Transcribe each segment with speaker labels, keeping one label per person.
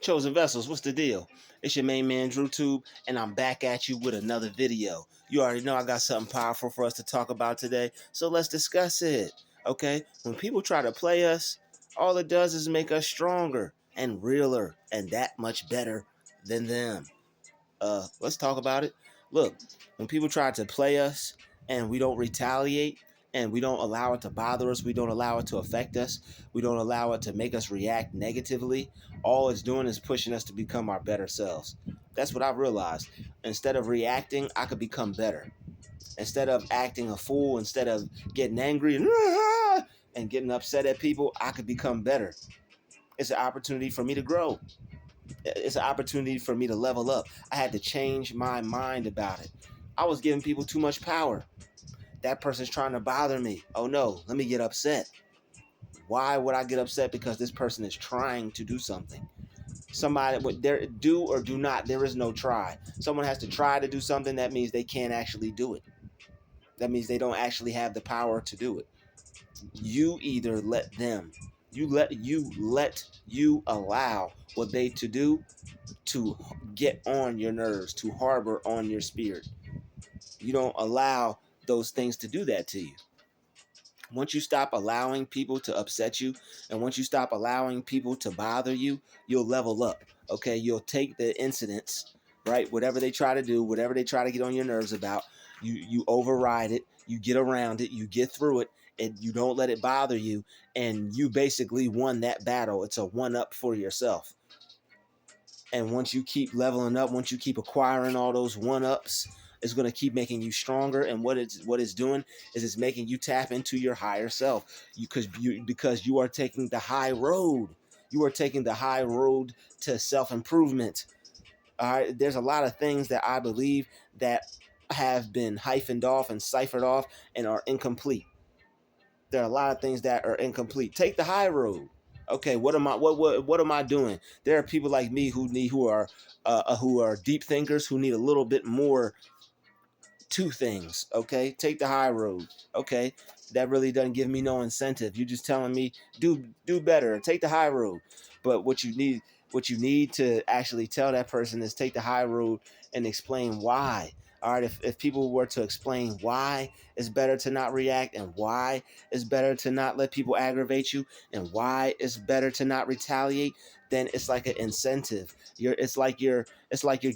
Speaker 1: Chosen Vessels, what's the deal? It's your main man, Druuill, and I'm back at you with another video. You already know I got something powerful for us to talk about today, so let's discuss it, okay? When people try to play us, all it does is make us stronger and realer and that much better than them. Let's talk about it. Look, when people try to play us and we don't retaliate and we don't allow it to bother us, we don't allow it to affect us, we don't allow it to make us react negatively, all it's doing is pushing us to become our better selves. That's what I've realized. Instead of reacting, I could become better. Instead of acting a fool, instead of getting angry and getting upset at people, I could become better. It's an opportunity for me to grow. It's an opportunity for me to level up. I had to change my mind about it. I was giving people too much power. That person's trying to bother me. Oh no, let me get upset. Why would I get upset? Because this person is trying to do something. Somebody would there do or do not. There is no try. Someone has to try to do something. That means they can't actually do it. That means they don't actually have the power to do it. You either let them. You allow what they to do to get on your nerves, to harbor on your spirit. You don't allow those things to do that to you. Once you stop allowing people to upset you, and once you stop allowing people to bother you, you'll level up. Okay, you'll take the incidents, right? Whatever they try to do, whatever they try to get on your nerves about, you override it, you get around it, you get through it, and you don't let it bother you, and you basically won that battle. It's a one-up for yourself. And once you keep leveling up, once you keep acquiring all those one-ups, it's going to keep making you stronger. And what it's doing is it's making you tap into your higher self. Because you are taking the high road. You are taking the high road to self-improvement. All right. There's a lot of things that I believe that have been hyphened off and ciphered off and are incomplete. There are a lot of things that are incomplete. Take the high road. Okay, what am I doing? There are people like me who are deep thinkers who need a little bit more to things. Okay, take the high road. Okay, that really doesn't give me no incentive. You're just telling me do better. Take the high road. But what you need to actually tell that person is take the high road and explain why. All right, if people were to explain why it's better to not react and why it's better to not let people aggravate you and why it's better to not retaliate, then it's like an incentive. It's like you're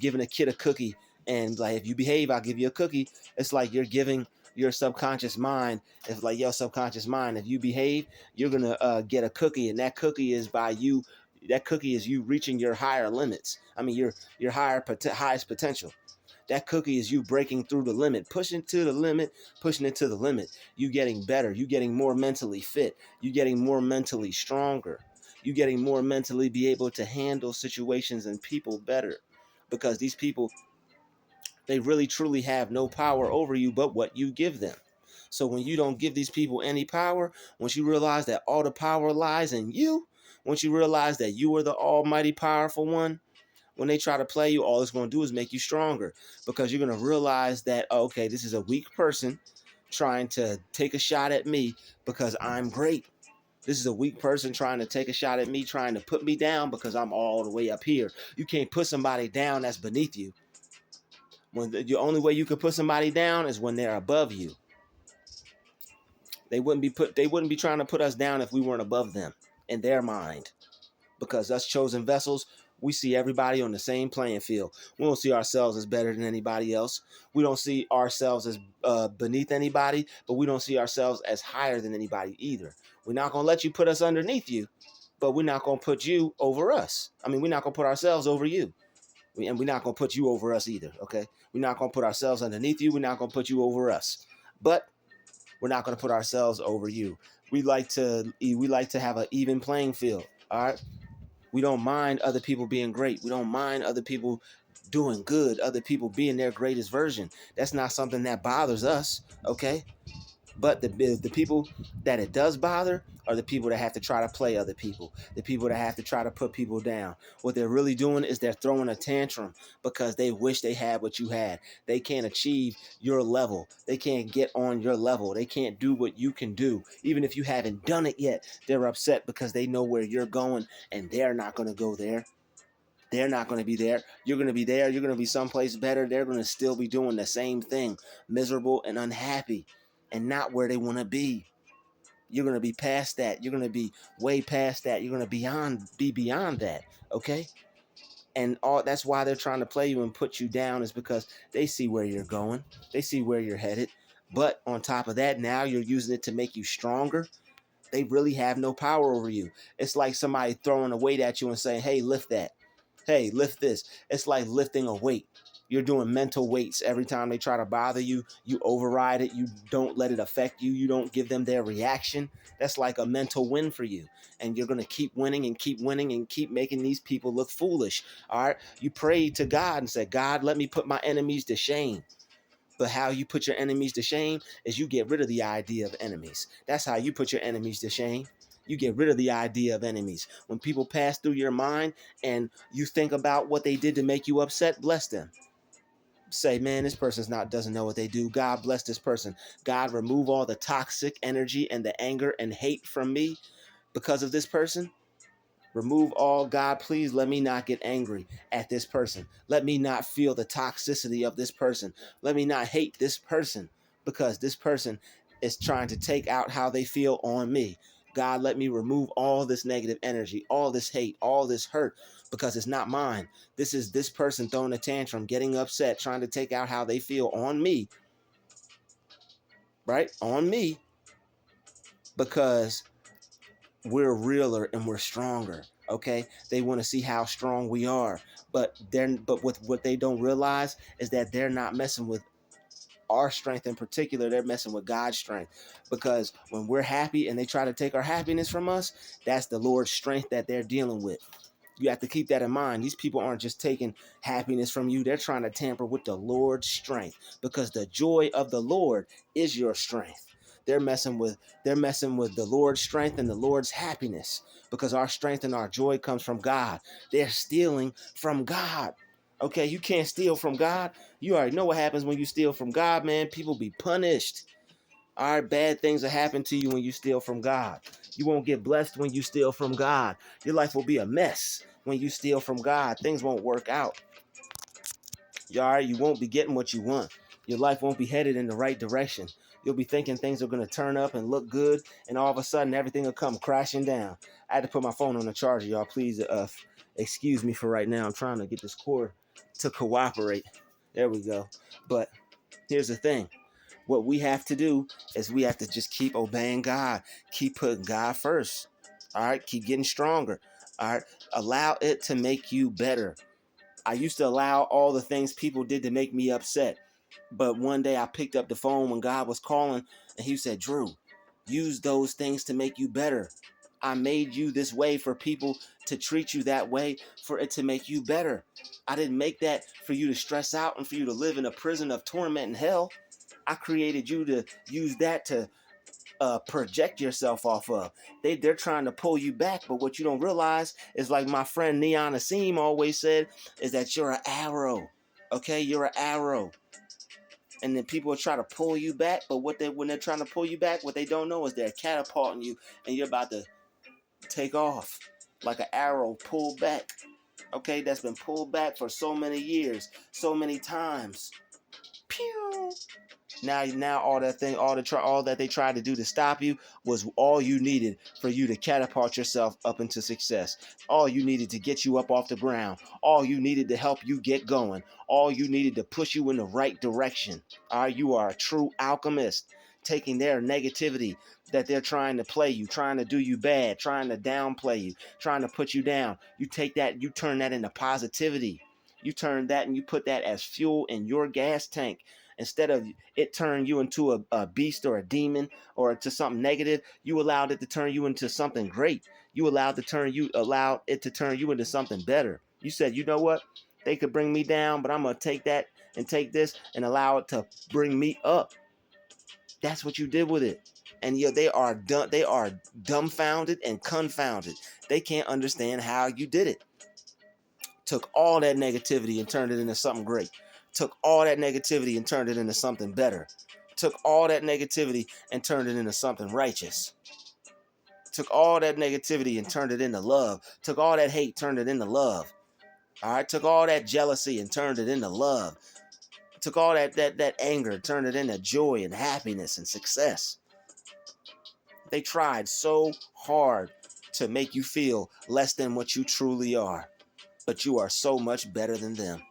Speaker 1: giving a kid a cookie, and like, if you behave, I'll give you a cookie. It's like you're giving your subconscious mind, if like your subconscious mind, if you behave, you're gonna get a cookie, and that cookie is by you. That cookie is you reaching your higher limits. I mean, your highest potential. That cookie is you breaking through the limit, pushing to the limit, pushing it to the limit. You getting better. You getting more mentally fit. You getting more mentally stronger. You getting more mentally be able to handle situations and people better, because these people, they really truly have no power over you but what you give them. So when you don't give these people any power, once you realize that all the power lies in you, once you realize that you are the almighty powerful one, when they try to play you, all it's going to do is make you stronger, because you're going to realize that, okay, this is a weak person trying to take a shot at me because I'm great. This is a weak person trying to take a shot at me, trying to put me down because I'm all the way up here. You can't put somebody down that's beneath you. When the only way you could put somebody down is when they're above you. They wouldn't be trying to put us down if we weren't above them in their mind. Because us chosen vessels, we see everybody on the same playing field. We don't see ourselves as better than anybody else. We don't see ourselves as beneath anybody, but we don't see ourselves as higher than anybody either. We're not going to let you put us underneath you, but we're not going to put you over us. I mean, we're not going to put ourselves over you. And we're not going to put you over us either, okay? We're not going to put ourselves underneath you. We're not going to put you over us. But we're not going to put ourselves over you. We like to have an even playing field, all right? We don't mind other people being great. We don't mind other people doing good, other people being their greatest version. That's not something that bothers us, okay? But the people that it does bother are the people that have to try to play other people, the people that have to try to put people down. What they're really doing is they're throwing a tantrum because they wish they had what you had. They can't achieve your level. They can't get on your level. They can't do what you can do. Even if you haven't done it yet, they're upset because they know where you're going and they're not going to go there. They're not going to be there. You're going to be there. You're going to be someplace better. They're going to still be doing the same thing, miserable and unhappy, and not where they want to be. You're going to be past that. You're going to be way past that. You're going to be beyond that. Okay? And all that's why they're trying to play you and put you down, is because they see where you're going. They see where you're headed. But on top of that, now you're using it to make you stronger. They really have no power over you. It's like somebody throwing a weight at you and saying, hey, lift that. Hey, lift this. It's like lifting a weight. You're doing mental weights every time they try to bother you. You override it. You don't let it affect you. You don't give them their reaction. That's like a mental win for you. And you're going to keep winning and keep winning and keep making these people look foolish. All right. You pray to God and say, God, let me put my enemies to shame. But how you put your enemies to shame is you get rid of the idea of enemies. That's how you put your enemies to shame. You get rid of the idea of enemies. When people pass through your mind and you think about what they did to make you upset, bless them. Say, man, this person's doesn't know what they do. God bless this person. God, remove all the toxic energy and the anger and hate from me because of this person. Remove all, God, please let me not get angry at this person. Let me not feel the toxicity of this person. Let me not hate this person because this person is trying to take out how they feel on me. God, let me remove all this negative energy, all this hate, all this hurt, because it's not mine. This is this person throwing a tantrum, getting upset, trying to take out how they feel on me, right? On me, because we're realer and we're stronger. Okay, they want to see how strong we are, but with what they don't realize is that they're not messing with our strength in particular. They're messing with God's strength, because when we're happy and they try to take our happiness from us, that's the Lord's strength that they're dealing with. You have to keep that in mind. These people aren't just taking happiness from you. They're trying to tamper with the Lord's strength, because the joy of the Lord is your strength. They're messing with the Lord's strength and the Lord's happiness, because our strength and our joy comes from God. They're stealing from God. Okay, you can't steal from God. You already know what happens when you steal from God, man. People be punished. All right, bad things will happen to you when you steal from God. You won't get blessed when you steal from God. Your life will be a mess when you steal from God. Things won't work out. All right, you won't be getting what you want. Your life won't be headed in the right direction. You'll be thinking things are going to turn up and look good, and all of a sudden everything will come crashing down. I had to put my phone on the charger, y'all. Please excuse me for right now. I'm trying to get this cord to cooperate. There we go. But here's the thing. What we have to do is we have to just keep obeying God. Keep putting God first. All right. Keep getting stronger. All right. Allow it to make you better. I used to allow all the things people did to make me upset. But one day I picked up the phone when God was calling, and he said, Drew, use those things to make you better. I made you this way for people to treat you that way, for it to make you better. I didn't make that for you to stress out and for you to live in a prison of torment and hell. I created you to use that to project yourself off of. They're trying to pull you back, but what you don't realize is, like my friend Neon Asim always said, is that you're an arrow. Okay, you're an arrow. And then people try to pull you back, but when they're trying to pull you back, what they don't know is they're catapulting you, and you're about to take off like an arrow pulled back. Okay, that's been pulled back for so many years, so many times. Pew! Now all that they tried to do to stop you was all you needed for you to catapult yourself up into success. All you needed to get you up off the ground. All you needed to help you get going. All you needed to push you in the right direction. All right, you are a true alchemist, taking their negativity that they're trying to play you, trying to do you bad, trying to downplay you, trying to put you down. You take that, you turn that into positivity. You turn that and you put that as fuel in your gas tank. Instead of it turning you into a beast or a demon or to something negative, you allowed it to turn you into something great. You allowed it to turn you into something better. You said, you know what? They could bring me down, but I'm going to take that and take this and allow it to bring me up. That's what you did with it. And they are dumbfounded and confounded. They can't understand how you did it. Took all that negativity and turned it into something great. Took all that negativity and turned it into something better. Took all that negativity and turned it into something righteous. Took all that negativity and turned it into love. Took all that hate, turned it into love. All right, took all that jealousy and turned it into love. Took all that anger, turned it into joy and happiness and success. They tried so hard to make you feel less than what you truly are, but you are so much better than them.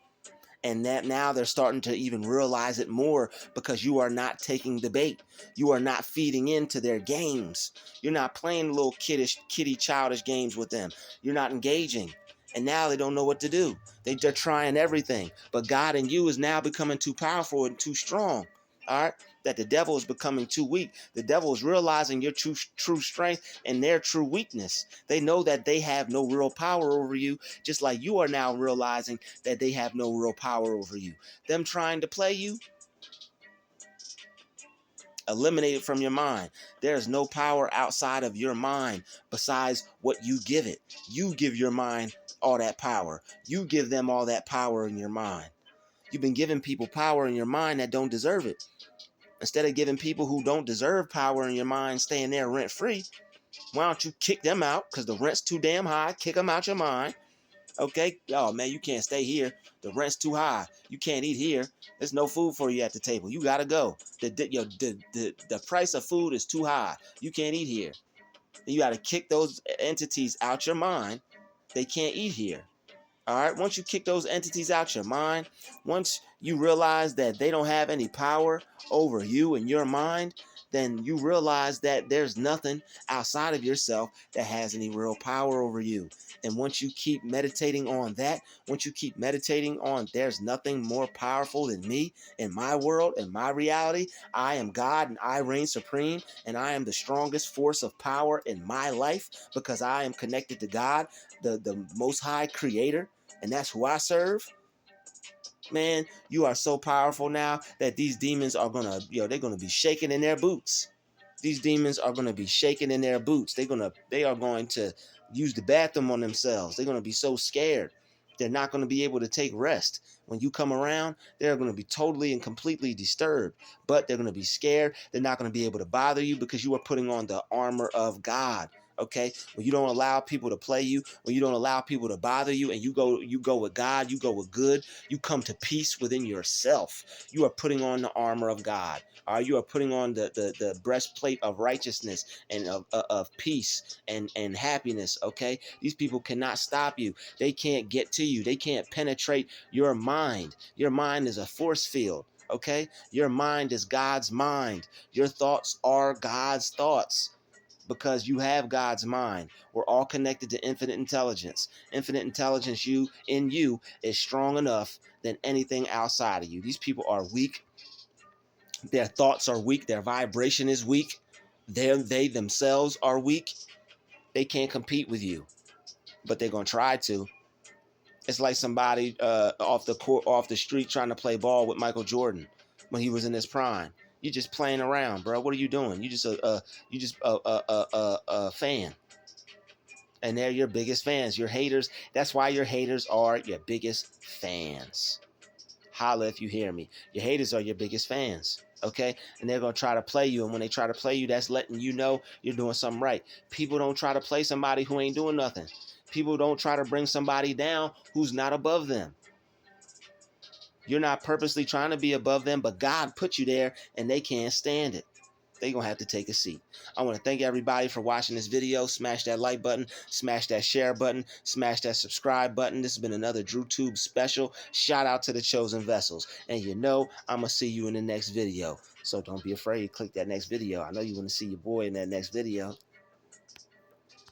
Speaker 1: And that now they're starting to even realize it more because you are not taking the bait. You are not feeding into their games. You're not playing little kitty childish games with them. You're not engaging. And now they don't know what to do. They're trying everything. But God in you is now becoming too powerful and too strong. All right? That the devil is becoming too weak. The devil is realizing your true strength and their true weakness. They know that they have no real power over you, just like you are now realizing that they have no real power over you. Them trying to play you, eliminate it from your mind. There is no power outside of your mind besides what you give it. You give your mind all that power. You give them all that power in your mind. You've been giving people power in your mind that don't deserve it. Instead of giving people who don't deserve power in your mind staying there rent free, why don't you kick them out? Because the rent's too damn high. Kick them out your mind. Okay? Oh, man, you can't stay here. The rent's too high. You can't eat here. There's no food for you at the table. You got to go. The price of food is too high. You can't eat here. And you got to kick those entities out your mind. They can't eat here. All right, once you kick those entities out your mind, once you realize that they don't have any power over you and your mind, then you realize that there's nothing outside of yourself that has any real power over you. And once you keep meditating on that, once you keep meditating on there's nothing more powerful than me in my world, in my reality, I am God and I reign supreme and I am the strongest force of power in my life because I am connected to God, the most high creator, and that's who I serve. Man, you are so powerful now that these demons are gonna, they're gonna be shaking in their boots. These demons are gonna be shaking in their boots. They are going to use the bathroom on themselves. They're gonna be so scared. They're not gonna be able to take rest. When you come around, they're gonna be totally and completely disturbed. But they're gonna be scared. They're not gonna be able to bother you because you are putting on the armor of God. Okay, when you don't allow people to play you, when you don't allow people to bother you, and you go with God, you go with good, you come to peace within yourself. You are putting on the armor of God. You are putting on the breastplate of righteousness and of peace and happiness. Okay, these people cannot stop you. They can't get to you. They can't penetrate your mind. Your mind is a force field. Okay, your mind is God's mind. Your thoughts are God's thoughts, because you have God's mind. We're all connected to infinite intelligence. Infinite intelligence in you is strong enough than anything outside of you. These people are weak. Their thoughts are weak. Their vibration is weak. They themselves are weak. They can't compete with you, but they're gonna try to. It's like somebody off the street trying to play ball with Michael Jordan when he was in his prime. You're just playing around, bro. What are you doing? You just a fan, and they're your biggest fans. Your haters. That's why your haters are your biggest fans. Holla if you hear me. Your haters are your biggest fans. Okay, and they're gonna try to play you, and when they try to play you, that's letting you know you're doing something right. People don't try to play somebody who ain't doing nothing. People don't try to bring somebody down who's not above them. You're not purposely trying to be above them, but God put you there, and they can't stand it. They're going to have to take a seat. I want to thank everybody for watching this video. Smash that like button, smash that share button, smash that subscribe button. This has been another DruTube special. Shout out to the chosen vessels. And I'm going to see you in the next video. So don't be afraid. Click that next video. I know you want to see your boy in that next video.